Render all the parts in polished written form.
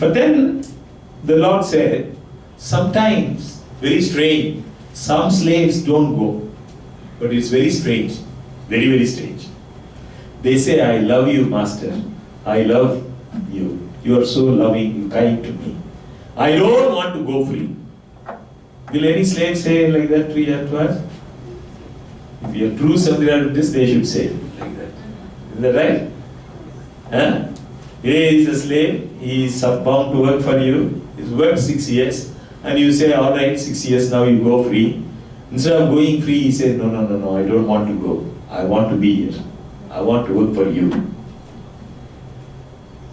But then the Lord said, sometimes, very strange, some slaves don't go. But it's very strange, very, very strange. They say, I love you, Master. I love you. You are so loving, kind to me. I don't want to go free. Will any slave say like that to us? If you are true Adventists, they should say like that. Is that right? Huh? He is a slave, he is bound to work for you. He's worked 6 years, and you say, all right, 6 years, now you go free. Instead of going free, he said, no, I don't want to go. I want to be here. I want to work for you.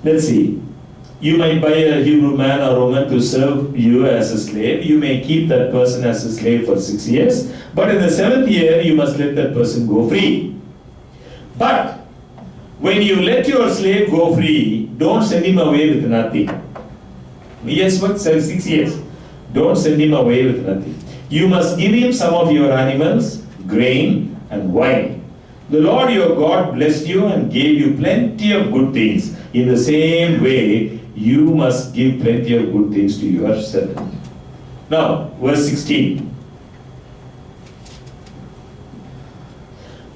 Let's see. You might buy a Hebrew man or woman to serve you as a slave. You may keep that person as a slave for 6 years, but in the 7th year, you must let that person go free. But when you let your slave go free, don't send him away with nothing. He has worked 6 years. Don't send him away with nothing. You must give him some of your animals, grain, and wine. The Lord your God blessed you and gave you plenty of good things. In the same way, you must give plenty of good things to your servant. Now, verse 16.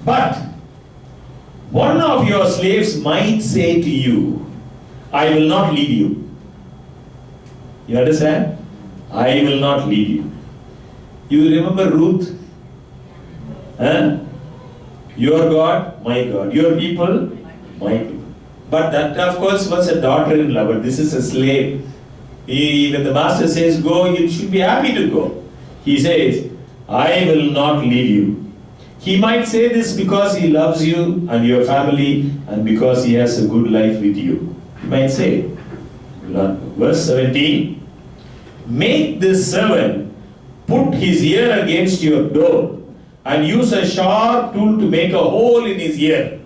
But one of your slaves might say to you, I will not leave you. You understand? I will not leave you. You remember Ruth? Huh? Your God, my God. Your people, my people. But that, of course, was a daughter-in-law. But this is a slave. When the master says go, you should be happy to go. He says, I will not leave you. He might say this because he loves you and your family and because he has a good life with you. He might say, verse 17, make this servant put his ear against your door and use a sharp tool to make a hole in his ear.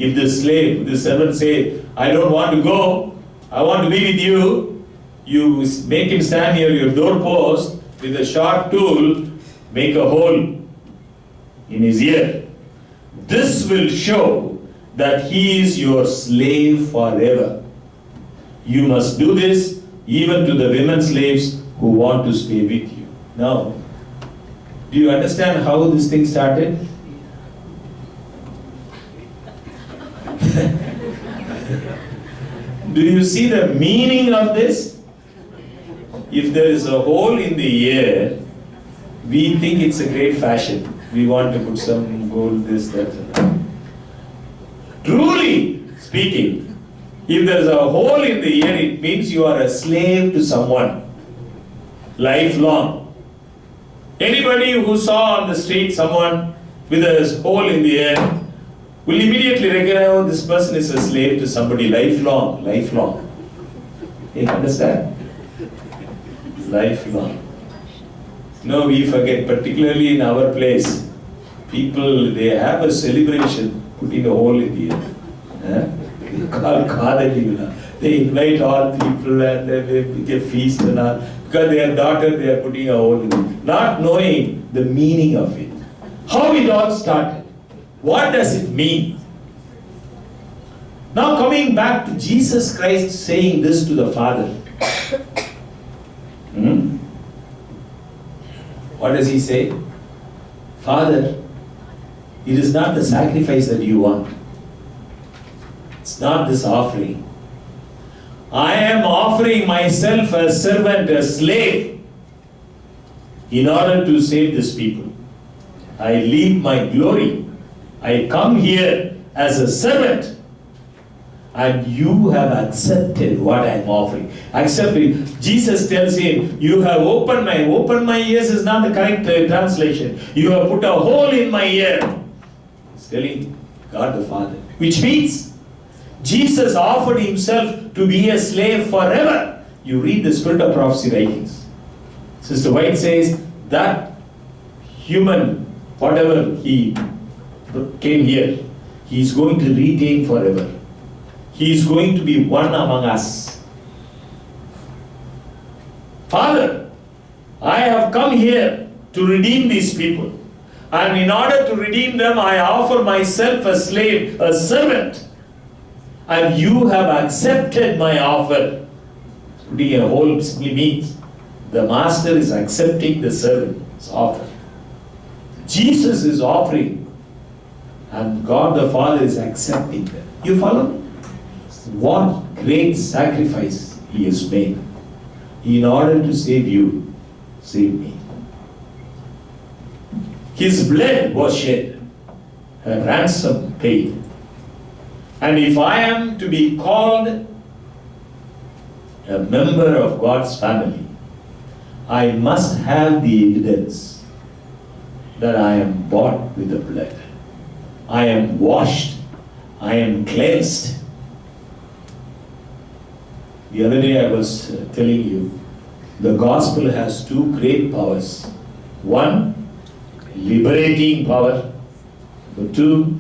If the slave, the servant say, I don't want to go, I want to be with you, you make him stand near your doorpost with a sharp tool, make a hole in his ear. This will show that he is your slave forever. You must do this even to the women slaves who want to stay with you. Now, do you understand how this thing started? Do you see the meaning of this? If there is a hole in the ear, we think it's a great fashion. We want to put some gold, this, that. Truly speaking, if there is a hole in the ear, it means you are a slave to someone. Lifelong. Anybody who saw on the street someone with a hole in the ear will immediately recognize, oh, this person is a slave to somebody. Lifelong. You understand? Lifelong. No, we forget, particularly in our place, people, they have a celebration, putting a hole in the ear. They invite all people and they make a feast and all. Because their daughter, they are putting a hole in it. Not knowing the meaning of it. How it all started. What does it mean? Now coming back to Jesus Christ saying this to the Father. What does he say? Father, it is not the sacrifice that you want. It's not this offering. I am offering myself as servant, as slave, in order to save this people. I leave my glory. I come here as a servant. And you have accepted what I am offering. Accepting. Jesus tells him, you have opened my ears is not the correct translation. You have put a hole in my ear. He's telling God the Father. Which means, Jesus offered himself to be a slave forever. You read the Spirit of Prophecy writings. Sister White says, that human, whatever he came here, he is going to retain forever. He is going to be one among us. Father, I have come here to redeem these people. And in order to redeem them, I offer myself a slave, a servant. And you have accepted my offer. Putting a whole simply means the master is accepting the servant's offer. Jesus is offering and God the Father is accepting them. You follow? What great sacrifice He has made in order to save you, save me. His blood was shed, a ransom paid. And if I am to be called a member of God's family, I must have the evidence that I am bought with the blood. I am washed. I am cleansed. The other day I was telling you, the gospel has two great powers. One, liberating power. Number two,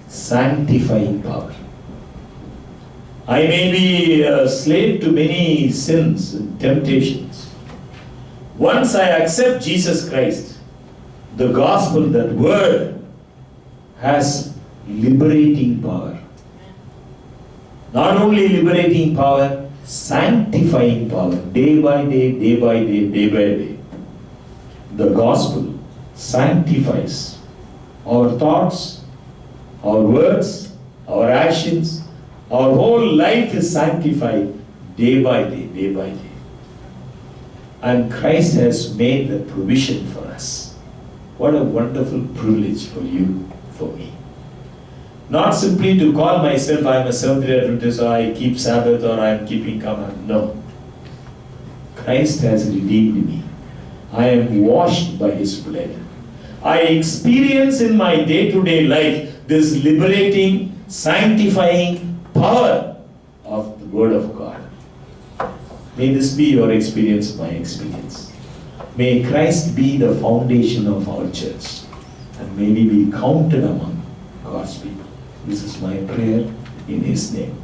sanctifying power. I may be a slave to many sins and temptations. Once I accept Jesus Christ, the gospel, that word, has liberating power. Not only liberating power, sanctifying power. Day by day, day by day, day by day. The gospel sanctifies our thoughts, our words, our actions. Our whole life is sanctified day by day, day by day. And Christ has made the provision for us. What a wonderful privilege for you, for me. Not simply to call myself, I am a Seventh-day Adventist, or I keep Sabbath, or I am keeping command. No. Christ has redeemed me. I am washed by His blood. I experience in my day-to-day life this liberating, sanctifying power of the Word of God. May this be your experience, my experience. May Christ be the foundation of our church, and may we be counted among God's people. This is my prayer in His name.